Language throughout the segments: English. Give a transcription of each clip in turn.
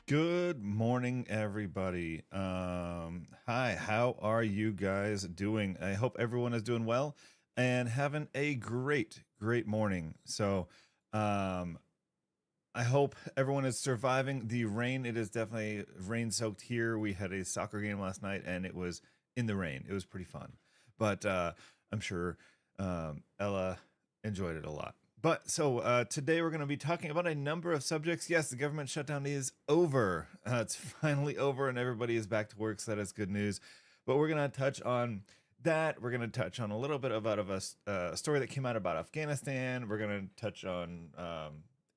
Good morning, everybody. Hi, how are you guys doing? I hope everyone is doing well and having a great morning. Um, I hope everyone is surviving the rain. It is definitely rain soaked here. We had a soccer game last night and it was in the rain. It was pretty fun, but I'm sure Ella enjoyed it a lot. But today we're going to be talking about a number of subjects. Yes, the government shutdown is over. It's finally over and everybody is back to work, so that is good news. But we're going to touch on that. We're going to touch on a little bit about a story that came out about Afghanistan. We're going to touch on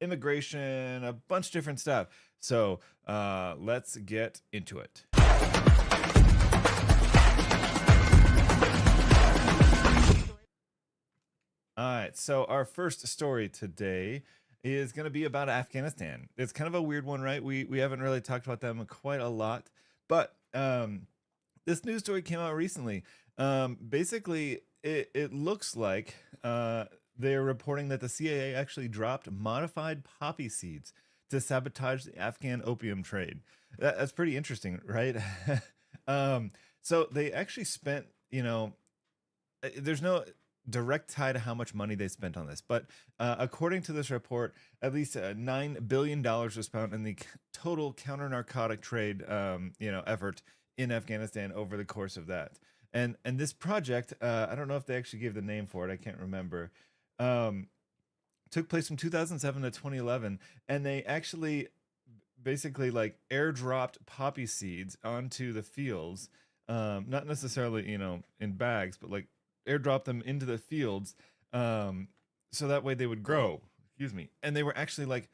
immigration, a bunch of different stuff. So let's get into it. All right, so our first story today is going to be about Afghanistan. It's kind of a weird one, right? We haven't really talked about them quite a lot, but this news story came out recently. Basically, it looks like they're reporting that the CIA actually dropped modified poppy seeds to sabotage the Afghan opium trade. That's pretty interesting, right? So they actually spent, there's no direct tie to how much money they spent on this, but according to this report, at least $9 billion was spent in the total counter narcotic trade, effort in Afghanistan over the course of that. And this project, I don't know if they actually gave the name for it. I can't remember. Um, Took place from 2007 to 2011, and they actually basically like airdropped poppy seeds onto the fields, not necessarily in bags, but like airdrop them into the fields, um, so that way they would grow. Excuse me, and they were actually like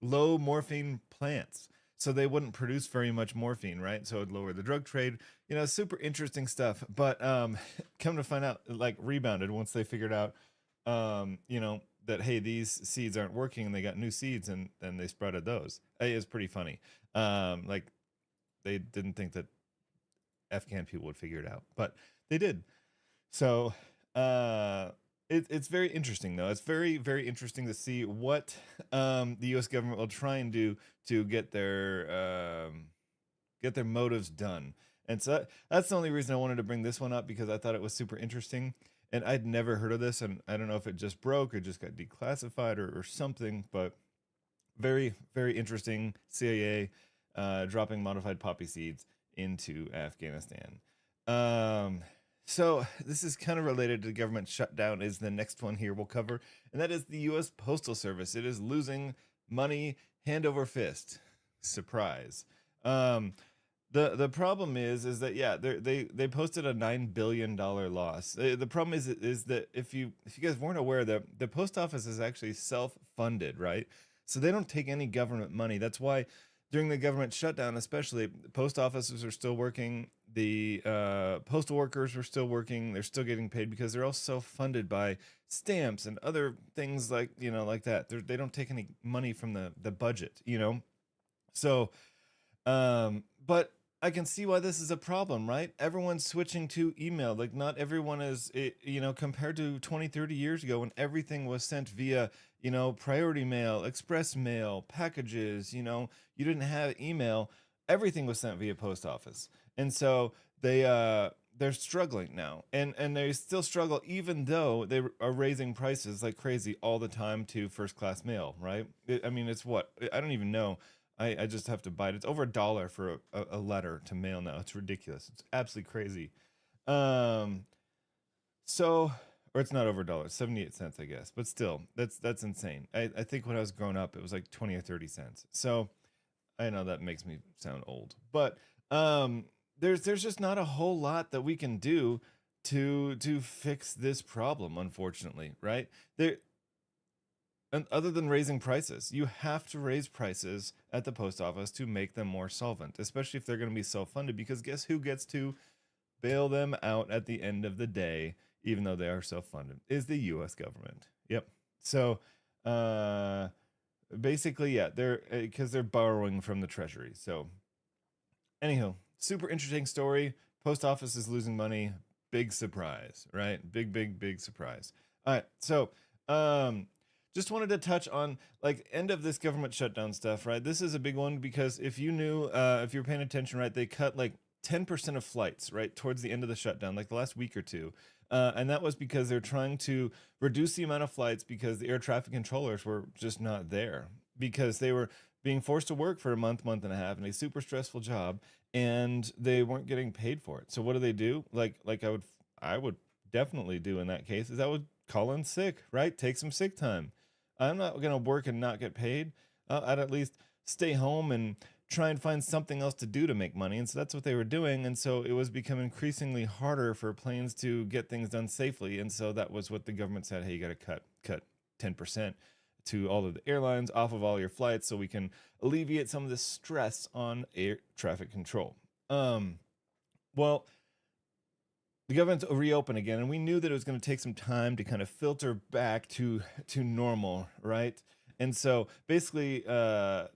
low morphine plants, so they wouldn't produce very much morphine, right? So it'd lower the drug trade. Super interesting stuff. But come to find out, like rebounded once they figured out, that hey, these seeds aren't working, and they got new seeds, and then they sprouted those. It's pretty funny. Like they didn't think that Afghan people would figure it out, but they did. So uh, it's very interesting, though. It's very interesting to see what the U.S. government will try and do to get their motives done. And so that's the only reason I wanted to bring this one up, because I thought it was super interesting. And I'd never heard of this, and I don't know if it just broke or just got declassified or something, but very interesting. CIA dropping modified poppy seeds into Afghanistan. Um, so this is kind of related to the government shutdown. Is the next one here we'll cover, and that is the U.S. Postal Service. It is losing money hand over fist. Surprise. Um, the problem is that yeah, they posted a $9 billion loss. The problem is that if you guys weren't aware, that the post office is actually self funded, right? So they don't take any government money. That's why during the government shutdown, especially, the post offices are still working. The postal workers are still working. They're still getting paid because they're all self funded by stamps and other things like like that. They don't take any money from the budget. So but I can see why this is a problem, right? Everyone's switching to email. Like, not everyone is, compared to 20, 30 years ago when everything was sent via, priority mail, express mail, packages, you didn't have email. Everything was sent via post office. And so they're struggling now. And they still struggle even though they are raising prices like crazy all the time to first class mail, right? I mean, it's what? I don't even know. I just have to buy it. It's over $1 for a letter to mail now. It's ridiculous. It's absolutely crazy. Um, so, or it's not over $1, 78 cents, I guess. But still, that's insane. I think when I was growing up, it was like 20 or 30 cents. So I know that makes me sound old, but there's just not a whole lot that we can do to fix this problem, unfortunately, right? There And other than raising prices, you have to raise prices at the post office to make them more solvent, especially if they're going to be self-funded, because guess who gets to bail them out at the end of the day, even though they are self-funded, is the US government. Yep. So uh basically, yeah, they're because they're borrowing from the treasury. So anywho, super interesting story. Post office is losing money. Big surprise, right? Big surprise. All right. So, just wanted to touch on like end of this government shutdown stuff, right? This is a big one because if you knew, if you're paying attention, right, they cut like 10% of flights, right, towards the end of the shutdown, like the last week or two. And that was because they're trying to reduce the amount of flights because the air traffic controllers were just not there because they were being forced to work for a month, month and a half in a super stressful job and they weren't getting paid for it. So what do? Like I would definitely do in that case is I would call in sick, right? Take some sick time. I'm not going to work and not get paid. I'd at least stay home and try and find something else to do to make money. And so that's what they were doing. And so it was becoming increasingly harder for planes to get things done safely. And so that was what the government said, hey, you got to cut 10% to all of the airlines off of all your flights so we can alleviate some of the stress on air traffic control. Well, the government's reopened again, and we knew that it was going to take some time to kind of filter back to normal, right? And so basically,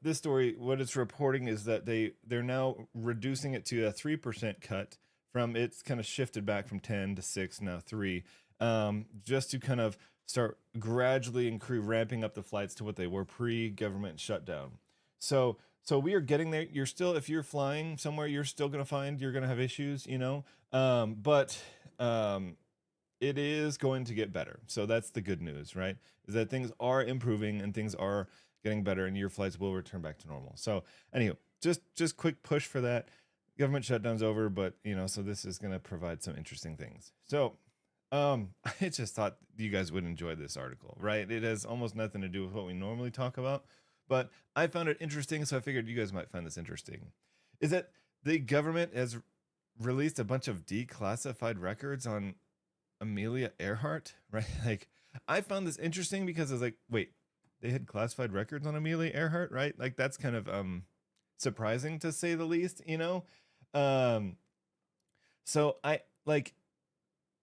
this story, what it's reporting is that they're now reducing it to a 3% cut from it's kind of shifted back from 10 to 6, now 3, just to kind of start gradually ramping up the flights to what they were pre-government shutdown. So we are getting there. You're still, if you're flying somewhere, you're still going to find you're going to have issues, but it is going to get better. So that's the good news, right? Is that things are improving and things are getting better and your flights will return back to normal. So anyway, just quick push for that. Government shutdown's over, but so this is going to provide some interesting things. So I just thought you guys would enjoy this article, right? It has almost nothing to do with what we normally talk about, but I found it interesting, so I figured you guys might find this interesting. Is that the government has released a bunch of declassified records on Amelia Earhart, right? Like, I found this interesting because I was like, wait, they had classified records on Amelia Earhart, right? Like, that's kind of surprising to say the least, So I like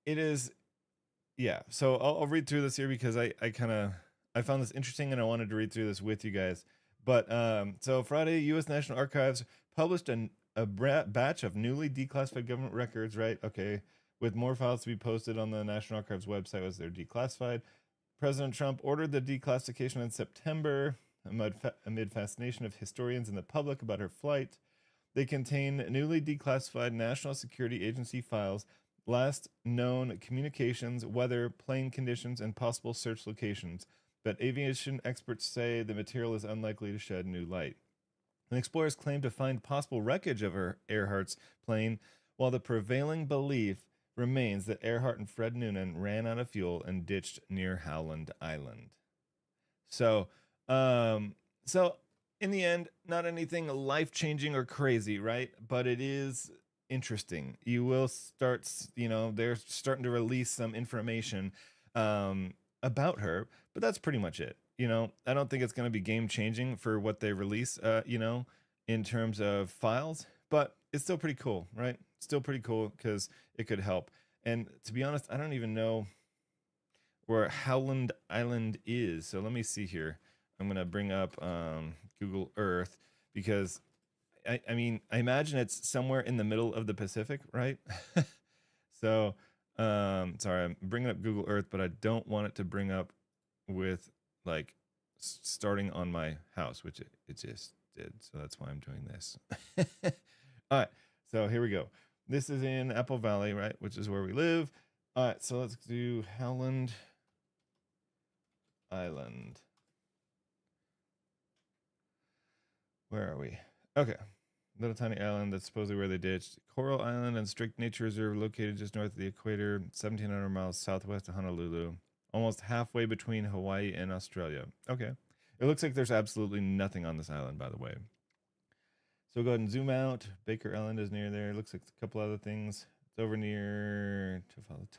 it is, yeah. So I'll read through this here because I found this interesting and I wanted to read through this with you guys. But so Friday, U.S. National Archives published a batch of newly declassified government records, right? Okay, with more files to be posted on the National Archives website as they're declassified. President Trump ordered the declassification in September amid fascination of historians and the public about her flight. They contain newly declassified National Security Agency files, last known communications, weather, plane conditions, and possible search locations. But aviation experts say the material is unlikely to shed new light. And explorers claim to find possible wreckage of Earhart's plane, while the prevailing belief remains that Earhart and Fred Noonan ran out of fuel and ditched near Howland Island. So in the end, not anything life-changing or crazy, right? But it is interesting. You will start, they're starting to release some information about her, but that's pretty much it. I don't think it's going to be game-changing for what they release, in terms of files, but it's still pretty cool, right? Still pretty cool because it could help. And to be honest, I don't even know where Howland Island is. So let me see here. I'm going to bring up Google Earth because I imagine it's somewhere in the middle of the Pacific, right? So, sorry, I'm bringing up Google Earth, but I don't want it to bring up with like starting on my house, which it just did. So that's why I'm doing this. All right. So here we go. This is in Apple Valley, right? Which is where we live. All right. So let's do Howland Island. Where are we? Okay. Little tiny island that's supposedly where they ditched. Coral Island and Strict Nature Reserve located just north of the equator, 1,700 miles southwest of Honolulu, almost halfway between Hawaii and Australia. Okay. It looks like there's absolutely nothing on this island, by the way. So go ahead and zoom out. Baker Island is near there. Looks like a couple other things. It's over near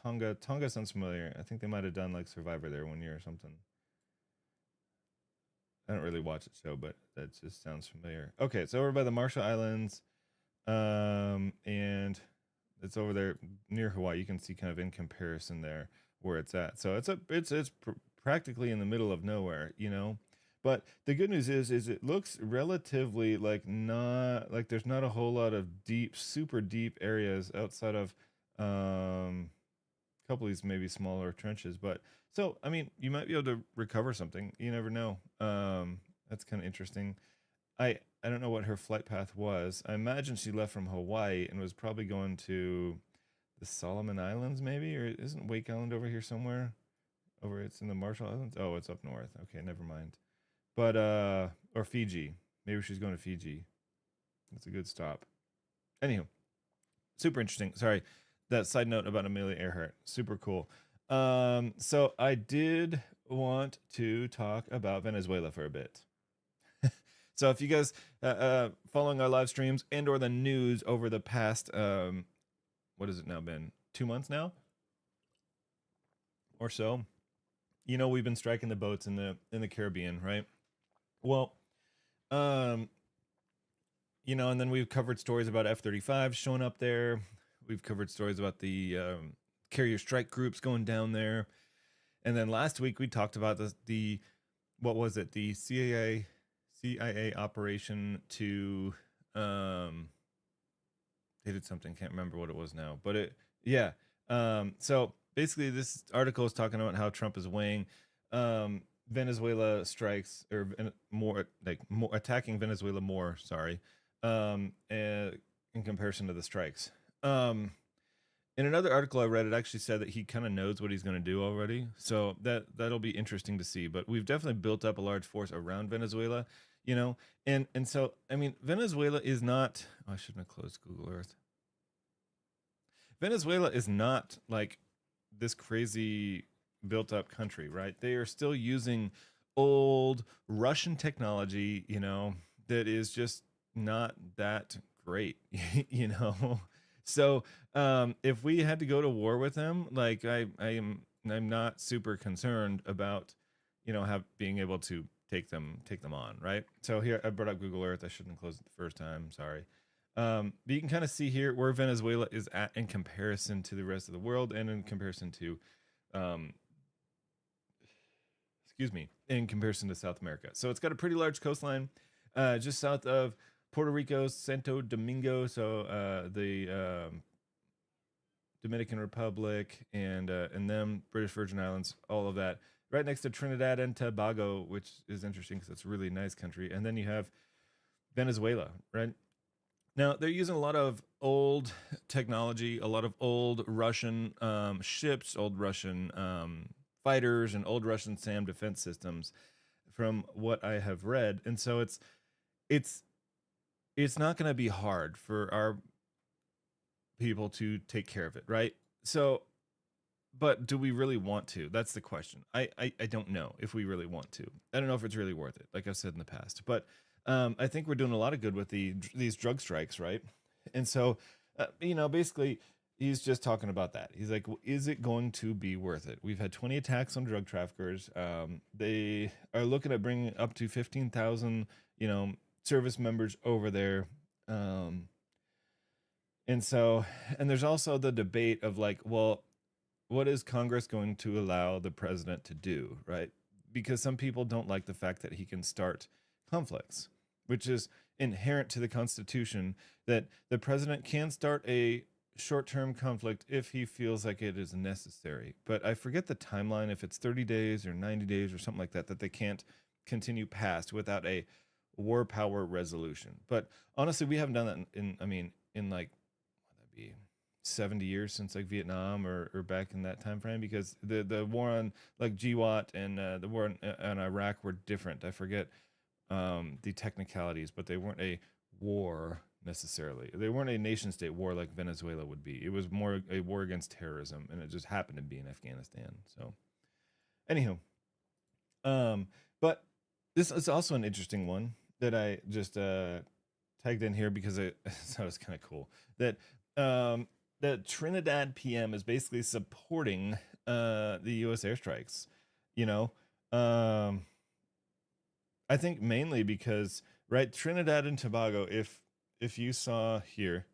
Tonga. Tonga sounds familiar. I think they might have done like Survivor there one year or something. I don't really watch the show, but that just sounds familiar. Okay, it's over by the Marshall Islands, and it's over there near Hawaii. You can see kind of in comparison there where it's at. So it's practically in the middle of nowhere, But the good news is it looks relatively like not like there's not a whole lot of super deep areas outside of couple of these maybe smaller trenches. But so I mean, you might be able to recover something. You never know. That's kind of interesting. I don't know what her flight path was. I imagine she left from Hawaii and was probably going to the Solomon Islands, maybe, or isn't Wake Island over here somewhere? Over it's in the Marshall Islands. Oh, it's up north. Okay, never mind. But or Fiji. Maybe she's going to Fiji. That's a good stop. Anywho, super interesting. Sorry, that side note about Amelia Earhart. Super cool. So I did want to talk about Venezuela for a bit. So if you guys following our live streams and or the news over the past what has it now been? 2 months now or so. You know, we've been striking the boats in the Caribbean, right? Well, you know, and then we've covered stories about F-35 showing up there. We've covered stories about the carrier strike groups going down there. And then last week we talked about the what was it? The CIA operation to they did something, can't remember what it was now, but yeah. So basically this article is talking about how Trump is weighing Venezuela strikes, or more attacking Venezuela more, sorry, in comparison to the strikes. In another article I read, it actually said that he kind of knows what he's going to do already. So that'll be interesting to see. But we've definitely built up a large force around Venezuela, you know, and so I mean, Venezuela is not. Oh, I shouldn't have closed Google Earth. Venezuela is not like this crazy built up country, right? They are still using old Russian technology, you know, that is just not that great, you know. So if we had to go to war with them, like I'm not super concerned about, you know, being able to take them on, right? So here I brought up Google Earth. I shouldn't have closed it the first time. Sorry. But you can kind of see here where Venezuela is at in comparison to the rest of the world, and in comparison to, in comparison to South America. So it's got a pretty large coastline, just south of Puerto Rico, Santo Domingo, so the Dominican Republic, and them British Virgin Islands, all of that, right next to Trinidad and Tobago, which is interesting because it's a really nice country. And then you have Venezuela, right? Now they're using a lot of old technology, a lot of old Russian ships, old Russian fighters, and old Russian SAM defense systems, from what I have read. And so it's not going to be hard for our people to take care of it, right? So, but do we really want to? That's the question. I don't know if we really want to. I don't know if it's really worth it, like I've said in the past. But I think we're doing a lot of good with these drug strikes, right? And so, you know, basically, he's just talking about that. He's like, well, is it going to be worth it? We've had 20 attacks on drug traffickers. They are looking at bringing up to 15,000, you know, service members over there. And so, and there's also the debate of like, well, what is Congress going to allow the president to do, right? Because some people don't like the fact that he can start conflicts, which is inherent to the Constitution, that the president can start a short-term conflict if he feels like it is necessary. But I forget the timeline, if it's 30 days or 90 days or something like that, that they can't continue past without a war power resolution. But honestly, we haven't done that in like, what would that be, 70 years since like Vietnam or back in that time frame, because the war on like GWAT and the war on Iraq were different. I forget the technicalities, but they weren't a war necessarily. They weren't a nation state war like Venezuela would be. It was more a war against terrorism, and it just happened to be in Afghanistan. So anywho, but this is also an interesting one that I just tagged in here because I thought it was kind of cool, that the Trinidad PM is basically supporting the U.S. airstrikes. You know, I think mainly because, right, Trinidad and Tobago, if you saw here,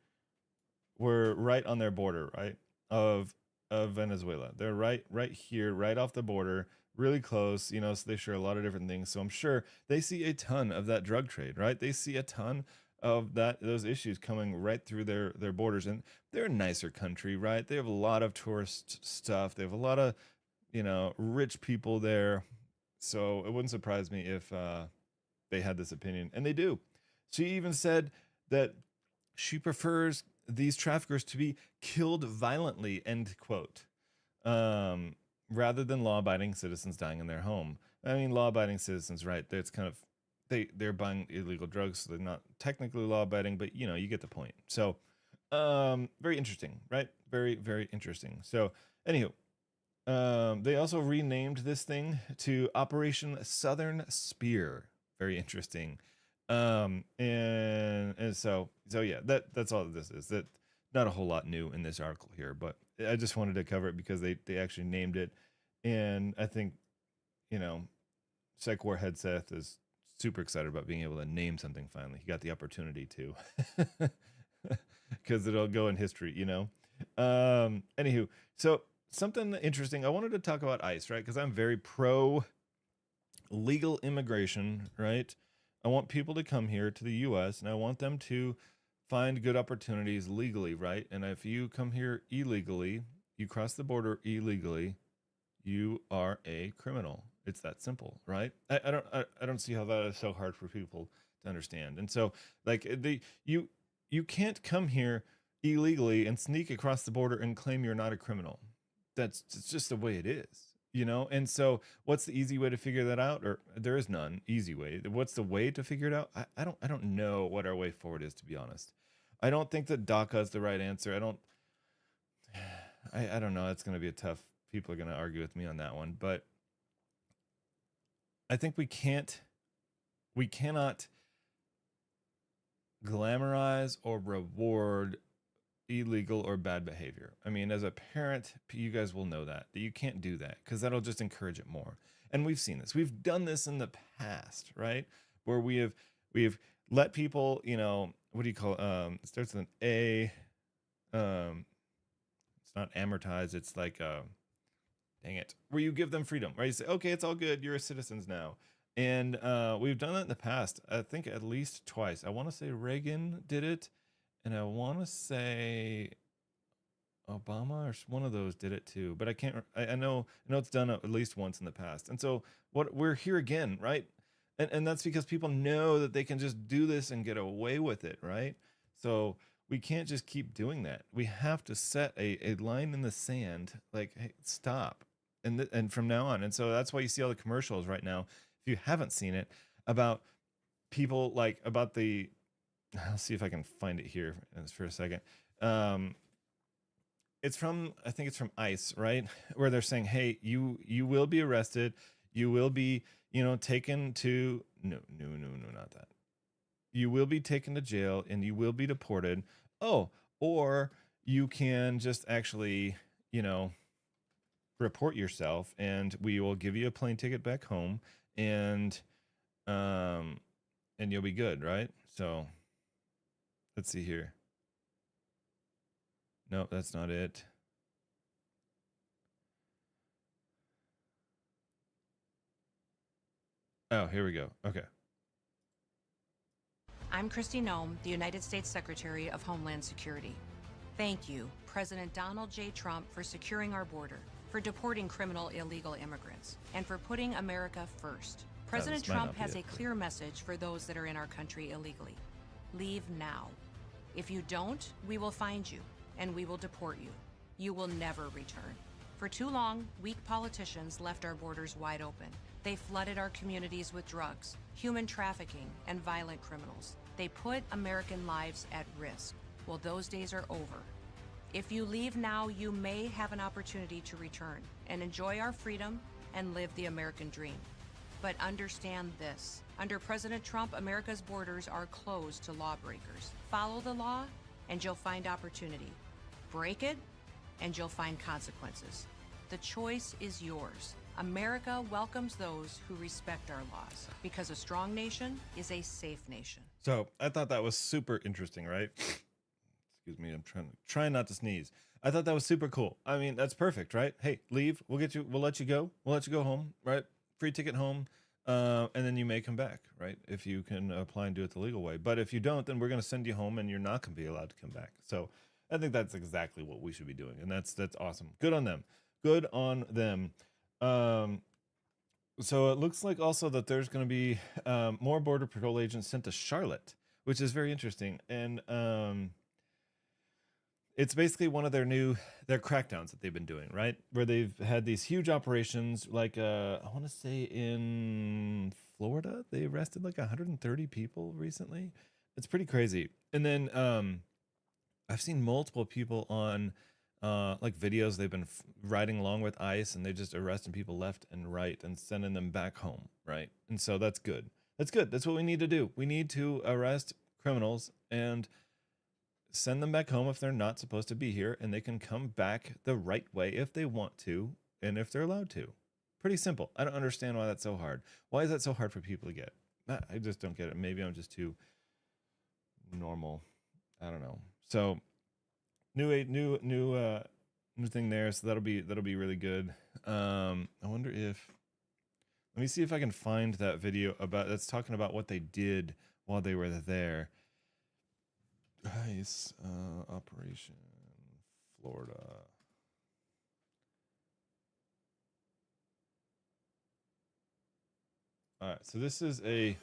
we're right on their border, right, of Venezuela. They're right here, right off the border, really close, you know, so they share a lot of different things. So I'm sure they see a ton of that drug trade, right? They see a ton of those issues coming right through their borders. And they're a nicer country, right? They have a lot of tourist stuff. They have a lot of, rich people there. So it wouldn't surprise me if they had this opinion, and they do. She even said that she prefers these traffickers to be killed violently, end quote, rather than law-abiding citizens dying in their home. I mean, law-abiding citizens, right? It's kind of they're buying illegal drugs, so they're not technically law-abiding, but you get the point. So, very interesting, right? Very, very interesting. So, anywho, they also renamed this thing to Operation Southern Spear. Very interesting. And so yeah, that's all this is. That not a whole lot new in this article here, but I just wanted to cover it because they actually named it, and I think Psych Warhead Seth is super excited about being able to name something finally. He got the opportunity to, because it'll go in history, Anywho, so something interesting. I wanted to talk about ICE, right? Because I'm very pro legal immigration, right? I want people to come here to the U.S. and I want them to find good opportunities legally, right? And if you come here illegally, you cross the border illegally, you are a criminal. It's that simple, right? I don't see how that is so hard for people to understand. And so, like, you can't come here illegally and sneak across the border and claim you're not a criminal. It's just the way it is. And so what's the easy way to figure that out? Or there is none easy way. What's the way to figure it out? I don't know what our way forward is, to be honest. I don't think that DACA is the right answer. I don't know. It's going to be a tough, people are going to argue with me on that one, but I think we cannot glamorize or reward illegal or bad behavior. I mean, as a parent, you guys will know that you can't do that, because that'll just encourage it more. And we've seen this. We've done this in the past, right? Where we have let people, what do you call it? It starts with an A. It's not amortized. It's like dang it, where you give them freedom, right? You say, okay, it's all good. You're citizens now. And we've done that in the past. I think at least twice. I want to say Reagan did it. And I want to say Obama or one of those did it too, but I can't. I know it's done at least once in the past. And so we're here again, right? And that's because people know that they can just do this and get away with it, right? So we can't just keep doing that. We have to set a line in the sand, like, hey, stop, and from now on. And so that's why you see all the commercials right now, if you haven't seen it, about people about the. I'll see if I can find it here for a second. It's from, I think it's from ICE, right? Where they're saying, hey, you will be arrested. You will be, taken to, no, not that. You will be taken to jail and you will be deported. Oh, or you can just actually, report yourself and we will give you a plane ticket back home and you'll be good, right? So let's see here. No, that's not it. Oh, here we go. Okay. I'm Kristi Noem, the United States Secretary of Homeland Security. Thank you, President Donald J. Trump, for securing our border, for deporting criminal illegal immigrants, and for putting America first. President Trump has a clear message for those that are in our country illegally. Leave now. If you don't, we will find you, and we will deport you. You will never return. For too long, weak politicians left our borders wide open. They flooded our communities with drugs, human trafficking, and violent criminals. They put American lives at risk. Well, those days are over. If you leave now, you may have an opportunity to return and enjoy our freedom and live the American dream. But understand this. Under President Trump, America's borders are closed to lawbreakers. Follow the law, and you'll find opportunity. Break it, and you'll find consequences. The choice is yours. America welcomes those who respect our laws, because a strong nation is a safe nation. So I thought that was super interesting, right? Excuse me, I'm trying not to sneeze. I thought that was super cool. I mean, that's perfect, right? Hey, leave. We'll let you go. We'll let you go home, right? Free ticket home. and then you may come back, right? If you can apply and do it the legal way. But if you don't, then we're going to send you home, and you're not going to be allowed to come back. So I think that's exactly what we should be doing, and that's awesome. Good on them. Good on them. So it looks like also that there's going to be more Border Patrol agents sent to Charlotte, which is very interesting. And it's basically one of their crackdowns that they've been doing, right? Where they've had these huge operations, like I want to say in Florida, they arrested like 130 people recently. It's pretty crazy. And then I've seen multiple people on like videos. They've been riding along with ICE, and they just arresting people left and right and sending them back home, right? And so that's good. That's good. That's what we need to do. We need to arrest criminals and send them back home if they're not supposed to be here, and they can come back the right way if they want to and if they're allowed to. Pretty simple. I don't understand why that's so hard. Why is that so hard for people to get? I just don't get it. Maybe I'm just too normal. I don't know. So new thing there. So that'll be really good. I wonder if, let me see if I can find that video that's talking about what they did while they were there. ICE Operation Florida. All right, so this is a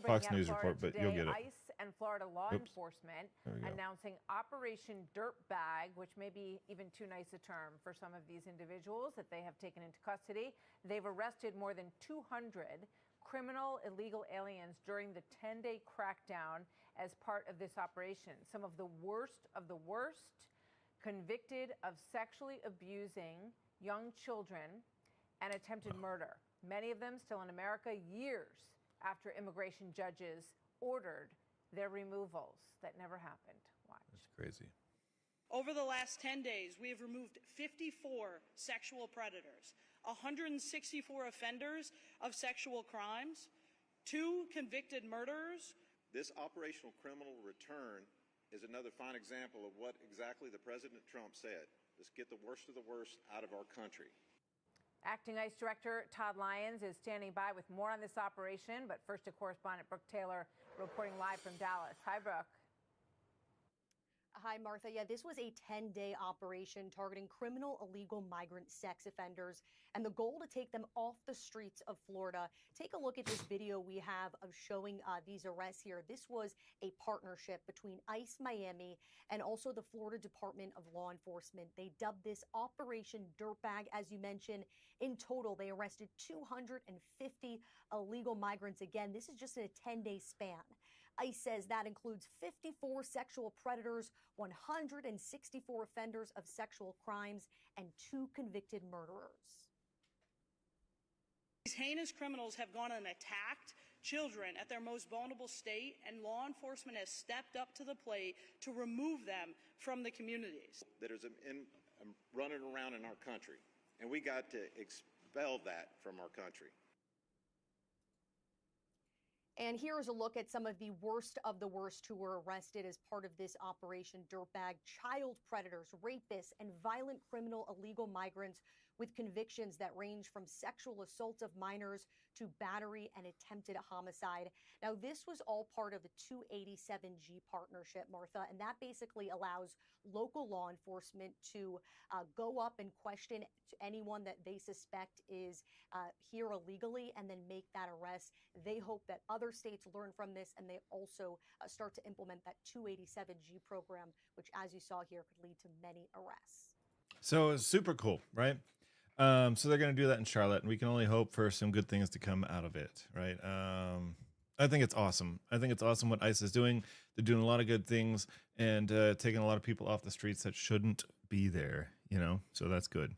Fox News report, but you'll get it. ICE and Florida law enforcement announcing Operation Dirtbag, which may be even too nice a term for some of these individuals that they have taken into custody. They've arrested more than 200 criminal illegal aliens during the 10-day crackdown as part of this operation. Some of the worst, convicted of sexually abusing young children and attempted murder. Many of them still in America years after immigration judges ordered their removals. That never happened. Watch. That's crazy. Over the last 10 days, we have removed 54 sexual predators, 164 offenders of sexual crimes, 2 convicted murderers. This operational criminal return is another fine example of what exactly the President Trump said. Let's get the worst of the worst out of our country. Acting ICE Director Todd Lyons is standing by with more on this operation, but first to correspondent Brooke Taylor reporting live from Dallas. Hi, Brooke. Hi, Martha. Yeah, this was a 10-day operation targeting criminal illegal migrant sex offenders, and the goal to take them off the streets of Florida. Take a look at this video we have of showing these arrests here. This was a partnership between ICE Miami and also the Florida Department of Law Enforcement. They dubbed this Operation Dirtbag, as you mentioned. In total, they arrested 250 illegal migrants. Again, this is just in a 10-day span. ICE says that includes 54 sexual predators, 164 offenders of sexual crimes, and 2 convicted murderers. These heinous criminals have gone and attacked children at their most vulnerable state, and law enforcement has stepped up to the plate to remove them from the communities. That is running around in our country, and we got to expel that from our country. And here is a look at some of the worst who were arrested as part of this Operation Dirtbag: child predators, rapists, and violent criminal illegal migrants with convictions that range from sexual assault of minors to battery and attempted homicide. Now, this was all part of the 287G partnership, Martha, and that basically allows local law enforcement to go up and question anyone that they suspect is here illegally and then make that arrest. They hope that other states learn from this, and they also start to implement that 287G program, which, as you saw here, could lead to many arrests. So it's super cool, right? So they're going to do that in Charlotte, and we can only hope for some good things to come out of it, right? I think it's awesome. I think it's awesome what ICE is doing. They're doing a lot of good things and taking a lot of people off the streets that shouldn't be there, you know? So that's good.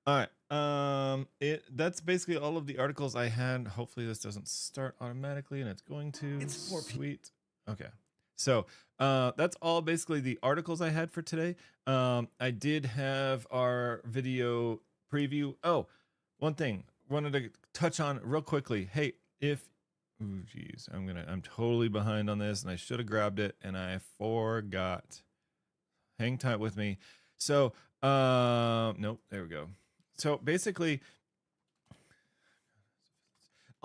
All right. That's basically all of the articles I had. Hopefully this doesn't start automatically, and it's going to. It's more sweet. Okay. So that's all basically the articles I had for today. I did have our video preview. Oh, one thing wanted to touch on real quickly. Hey, ooh, geez, I'm totally behind on this, and I should have grabbed it, and I forgot. Hang tight with me. So, nope, there we go. So basically,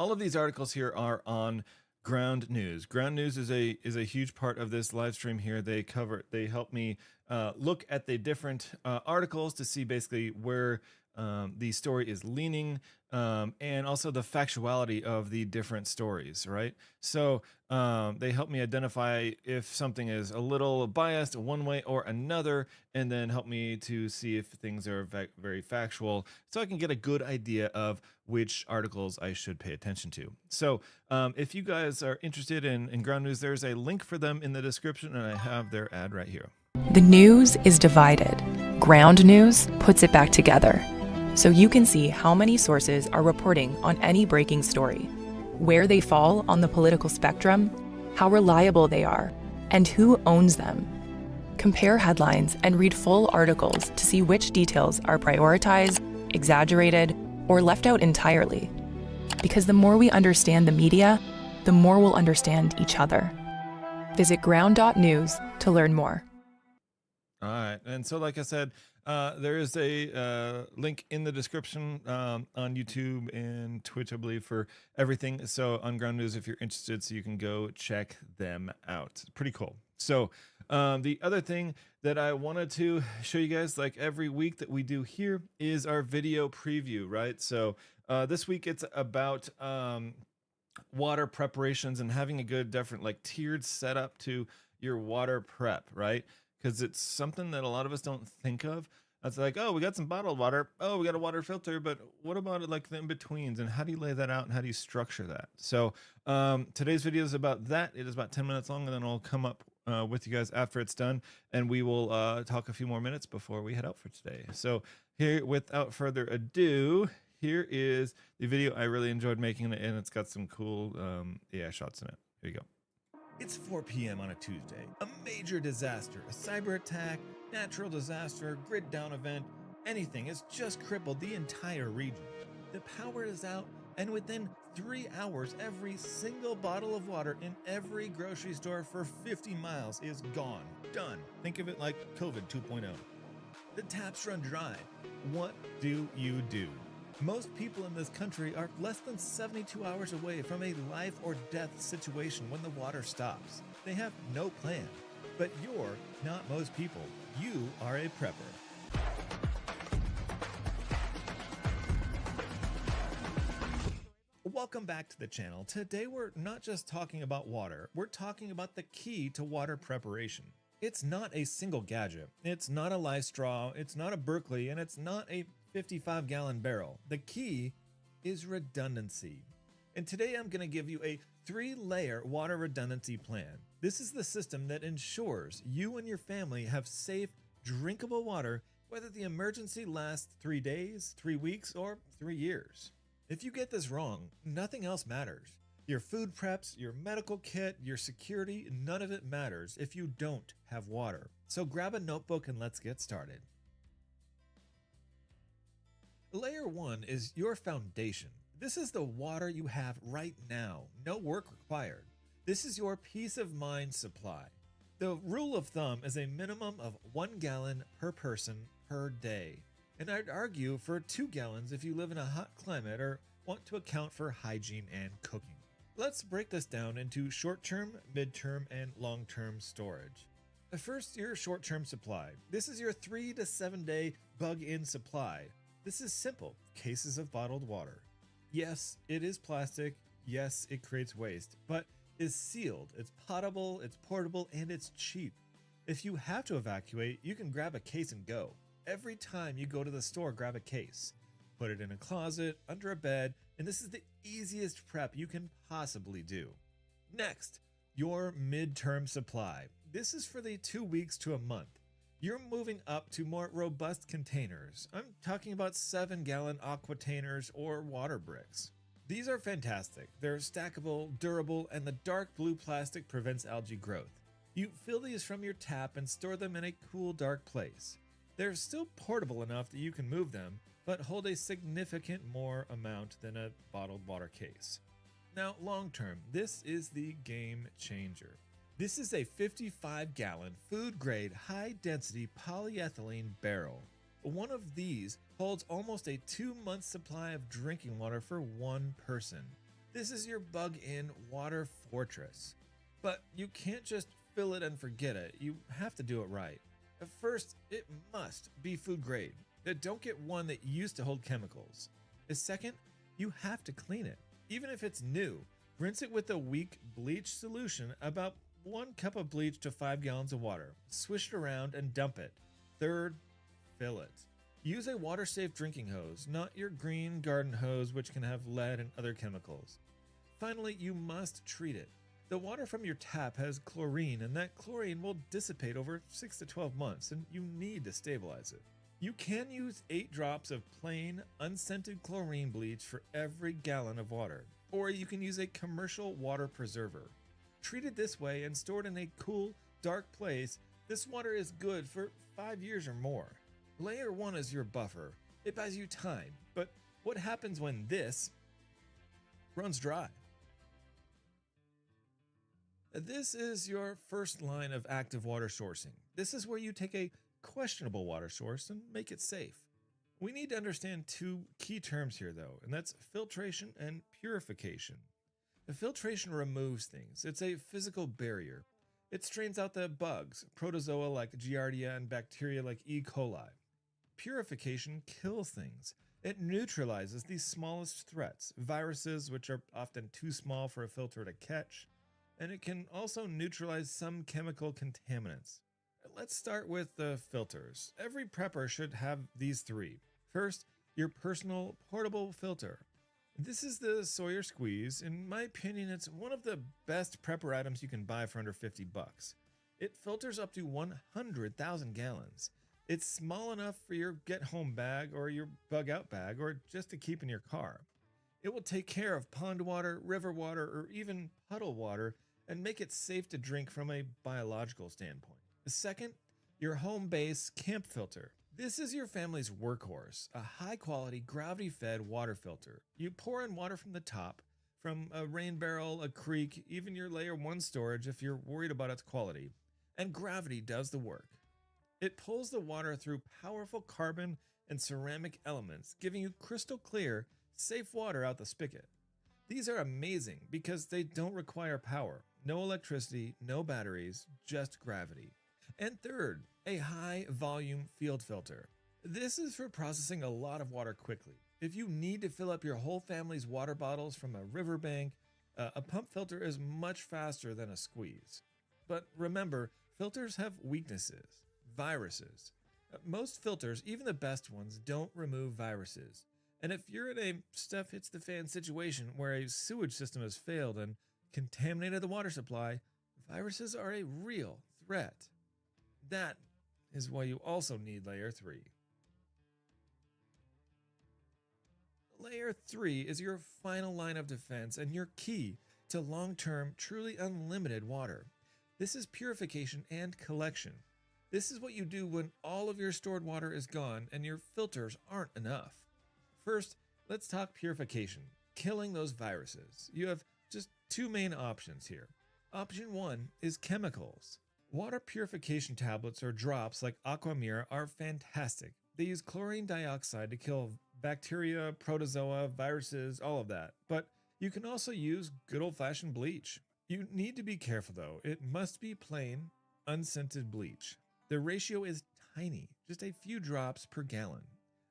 all of these articles here are on Ground News. Ground News is a huge part of this live stream here. They help me look at the different articles to see basically where the story is leaning, and also the factuality of the different stories, right? So they help me identify if something is a little biased one way or another, and then help me to see if things are very factual, so I can get a good idea of which articles I should pay attention to. So if you guys are interested in Ground News, there's a link for them in the description, and I have their ad right here. The news is divided. Ground News puts it back together, so you can see how many sources are reporting on any breaking story, where they fall on the political spectrum, how reliable they are, and who owns them. Compare headlines and read full articles to see which details are prioritized, exaggerated, or left out entirely. Because the more we understand the media, the more we'll understand each other. Visit ground.news to learn more. All right. And so, like I said, there is a link in the description on YouTube and Twitch, I believe, for everything. So on Ground News, if you're interested, so you can go check them out. It's pretty cool. So the other thing that I wanted to show you guys, like every week that we do here, is our video preview, right? So this week it's about water preparations and having a good, different, like tiered setup to your water prep, right? Because it's something that a lot of us don't think of. It's like, oh, we got some bottled water. Oh, we got a water filter. But what about like the in-betweens? And how do you lay that out? And how do you structure that? So today's video is about that. It is about 10 minutes long. And then I'll come up with you guys after it's done. And we will talk a few more minutes before we head out for today. So here, without further ado, here is the video. I really enjoyed making it. And it's got some cool AI shots in it. Here you go. It's 4 p.m. on a Tuesday. A major disaster, a cyber attack, natural disaster, grid down event, anything has just crippled the entire region. The power is out, and within 3 hours, every single bottle of water in every grocery store for 50 miles is gone. Done. Think of it like COVID 2.0. The taps run dry. What do you do? Most people in this country are less than 72 hours away from a life or death situation when the water stops. They have no plan. But you're not most people. You are a prepper. Welcome back to the channel. Today we're not just talking about water, we're talking about the key to water preparation. It's not a single gadget. It's not a live straw. It's not a Berkeley, and it's not a 55-gallon barrel. The key is redundancy. And today I'm going to give you a 3-layer water redundancy plan. This is the system that ensures you and your family have safe, drinkable water, whether the emergency lasts 3 days, 3 weeks, or 3 years. If you get this wrong, nothing else matters. Your food preps, your medical kit, your security, none of it matters if you don't have water. So grab a notebook and let's get started. Layer 1 is your foundation. This is the water you have right now, no work required. This is your peace of mind supply. The rule of thumb is a minimum of 1 gallon per person per day. And I'd argue for 2 gallons if you live in a hot climate or want to account for hygiene and cooking. Let's break this down into short-term, mid-term, and long-term storage. First, your short-term supply. This is your 3 to 7 day bug-in supply. This is simple, cases of bottled water. Yes, it is plastic. Yes, it creates waste, but is sealed. It's potable, it's portable, and it's cheap. If you have to evacuate, you can grab a case and go. Every time you go to the store, grab a case. Put it in a closet, under a bed, and this is the easiest prep you can possibly do. Next, your midterm supply. This is for the 2 weeks to a month. You're moving up to more robust containers. I'm talking about 7-gallon aquatainers or water bricks. These are fantastic. They're stackable, durable, and the dark blue plastic prevents algae growth. You fill these from your tap and store them in a cool, dark place. They're still portable enough that you can move them, but hold a significant more amount than a bottled water case. Now, long term, this is the game changer. This is a 55-gallon, food-grade, high-density polyethylene barrel. One of these holds almost a 2-month supply of drinking water for one person. This is your bug-in water fortress. But you can't just fill it and forget it. You have to do it right. First, it must be food grade. Don't get one that used to hold chemicals. Second, you have to clean it. Even if it's new, rinse it with a weak bleach solution, about 1 cup of bleach to 5 gallons of water. Swish it around and dump it. Third, fill it. Use a water-safe drinking hose, not your green garden hose, which can have lead and other chemicals. Finally, you must treat it. The water from your tap has chlorine, and that chlorine will dissipate over 6 to 12 months, and you need to stabilize it. You can use 8 drops of plain, unscented chlorine bleach for every gallon of water, or you can use a commercial water preserver. Treated this way and stored in a cool, dark place, this water is good for 5 years or more. Layer 1 is your buffer. It buys you time, but what happens when this runs dry? This is your first line of active water sourcing. This is where you take a questionable water source and make it safe. We need to understand 2 key terms here though, and that's filtration and purification. The filtration removes things. It's a physical barrier. It strains out the bugs, protozoa like Giardia and bacteria like E. coli. Purification kills things. It neutralizes the smallest threats, viruses which are often too small for a filter to catch, and it can also neutralize some chemical contaminants. Let's start with the filters. Every prepper should have these 3. First, your personal portable filter. This is the Sawyer Squeeze. In my opinion, it's one of the best prepper items you can buy for under $50. It filters up to 100,000 gallons. It's small enough for your get-home bag or your bug-out bag, or just to keep in your car. It will take care of pond water, river water, or even puddle water and make it safe to drink from a biological standpoint. Second, your home base camp filter. This is your family's workhorse, a high-quality, gravity-fed water filter. You pour in water from the top, from a rain barrel, a creek, even your layer 1 storage if you're worried about its quality, and gravity does the work. It pulls the water through powerful carbon and ceramic elements, giving you crystal clear, safe water out the spigot. These are amazing because they don't require power. No electricity, no batteries, just gravity. And third, a high volume field filter. This is for processing a lot of water quickly. If you need to fill up your whole family's water bottles from a riverbank, a pump filter is much faster than a squeeze. But remember, filters have weaknesses, viruses. Most filters, even the best ones, don't remove viruses. And if you're in a stuff hits the fan situation where a sewage system has failed and contaminated the water supply, viruses are a real threat. That is why you also need Layer 3. Layer 3 is your final line of defense and your key to long-term, truly unlimited water. This is purification and collection. This is what you do when all of your stored water is gone and your filters aren't enough. First, let's talk purification, killing those viruses. You have just 2 main options here. Option 1 is chemicals. Water purification tablets or drops like Aquamira are fantastic. They use chlorine dioxide to kill bacteria, protozoa, viruses, all of that. But you can also use good old-fashioned bleach. You need to be careful though. It must be plain, unscented bleach. The ratio is tiny, just a few drops per gallon.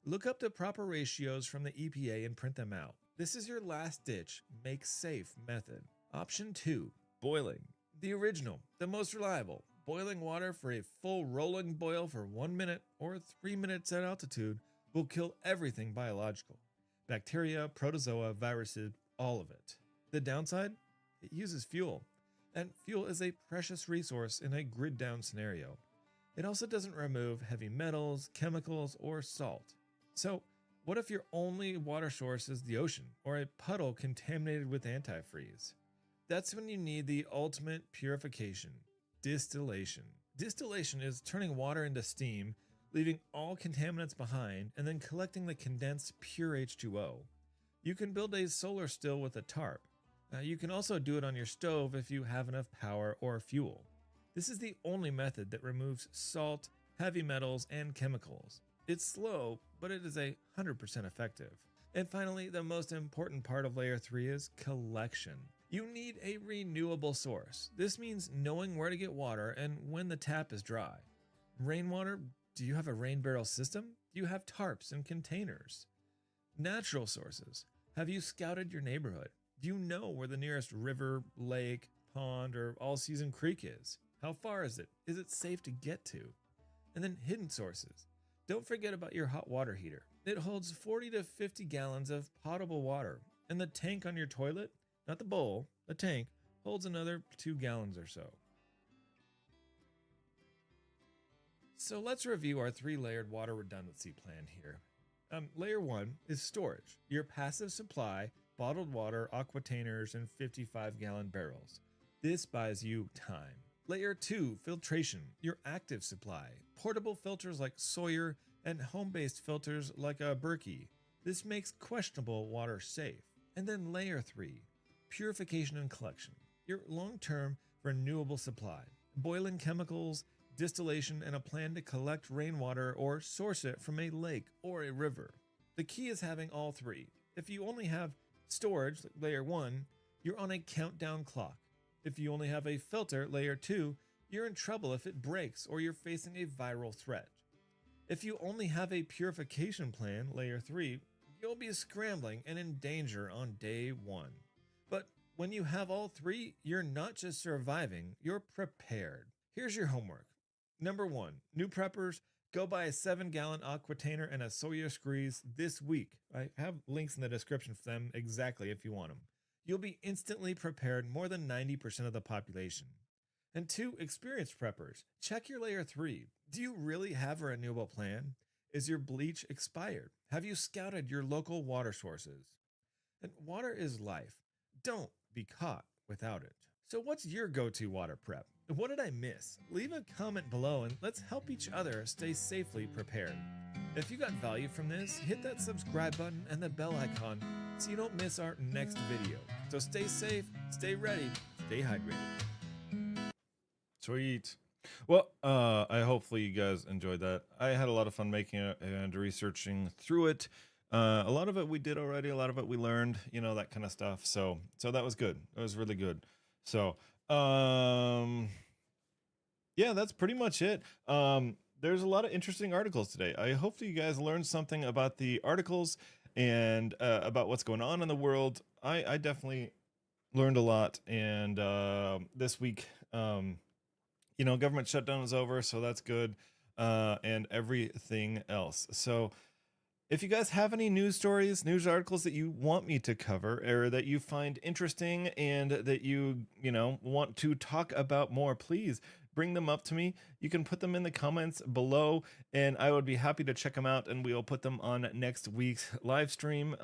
Look up the proper ratios from the EPA and print them out. This is your last ditch, make safe method. Option 2, boiling. The original, the most reliable. Boiling water for a full rolling boil for 1 minute or 3 minutes at altitude will kill everything biological. Bacteria, protozoa, viruses, all of it. The downside? It uses fuel. And fuel is a precious resource in a grid down scenario. It also doesn't remove heavy metals, chemicals, or salt. So, what if your only water source is the ocean or a puddle contaminated with antifreeze? That's when you need the ultimate purification, distillation. Distillation is turning water into steam, leaving all contaminants behind, and then collecting the condensed pure H2O. You can build a solar still with a tarp. You can also do it on your stove if you have enough power or fuel. This is the only method that removes salt, heavy metals, and chemicals. It's slow, but it is 100% effective. And finally, the most important part of layer 3 is collection. You need a renewable source. This means knowing where to get water and when the tap is dry. Rainwater, do you have a rain barrel system? Do you have tarps and containers? Natural sources. Have you scouted your neighborhood? Do you know where the nearest river, lake, pond, or all-season creek is? How far is it? Is it safe to get to? And then hidden sources. Don't forget about your hot water heater. It holds 40 to 50 gallons of potable water, and the tank on your toilet, not the bowl, the tank, holds another 2 gallons or so. So let's review our 3-layered water redundancy plan here. Layer 1 is storage, your passive supply, bottled water, aquatainers, and 55-gallon barrels. This buys you time. Layer 2, filtration, your active supply, portable filters like Sawyer and home-based filters like a Berkey. This makes questionable water safe. And then layer 3, purification and collection, your long-term renewable supply, boiling chemicals, distillation, and a plan to collect rainwater or source it from a lake or a river. The key is having all 3. If you only have storage, like layer 1, you're on a countdown clock. If you only have a filter, layer 2, you're in trouble if it breaks or you're facing a viral threat. If you only have a purification plan, layer 3, you'll be scrambling and in danger on day 1. But when you have all 3, you're not just surviving, you're prepared. Here's your homework. Number 1, new preppers, go buy a 7-gallon aquatainer and a Sawyer squeeze this week. I have links in the description for them exactly if you want them. You'll be instantly prepared more than 90% of the population. And 2, experienced preppers, check your layer 3. Do you really have a renewable plan? Is your bleach expired? Have you scouted your local water sources? And water is life. Don't be caught without it. So what's your go-to water prep? What did I miss? Leave a comment below and let's help each other stay safely prepared. If you got value from this, hit that subscribe button and the bell icon so you don't miss our next video. So stay safe, stay ready, stay hydrated. Sweet. Well, I hopefully you guys enjoyed that. I had a lot of fun making it and researching through it. A lot of it we did already, a lot of it we learned, you know, that kind of stuff. So that was good. It was really good. So, yeah, that's pretty much it. There's a lot of interesting articles today. I hope you guys learned something about the articles and about what's going on in the world. I definitely learned a lot. And this week, you know, government shutdown is over, so that's good, and everything else. So if you guys have any news stories, news articles that you want me to cover or that you find interesting and that you know, want to talk about more, please bring them up to me. You can put them in the comments below and I would be happy to check them out and we'll put them on next week's live stream.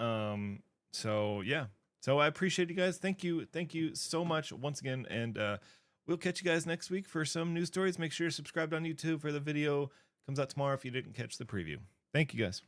So yeah, so I appreciate you guys. Thank you so much once again. And we'll catch you guys next week for some news stories. Make sure you're subscribed on YouTube for the video. Comes out tomorrow if you didn't catch the preview. Thank you guys.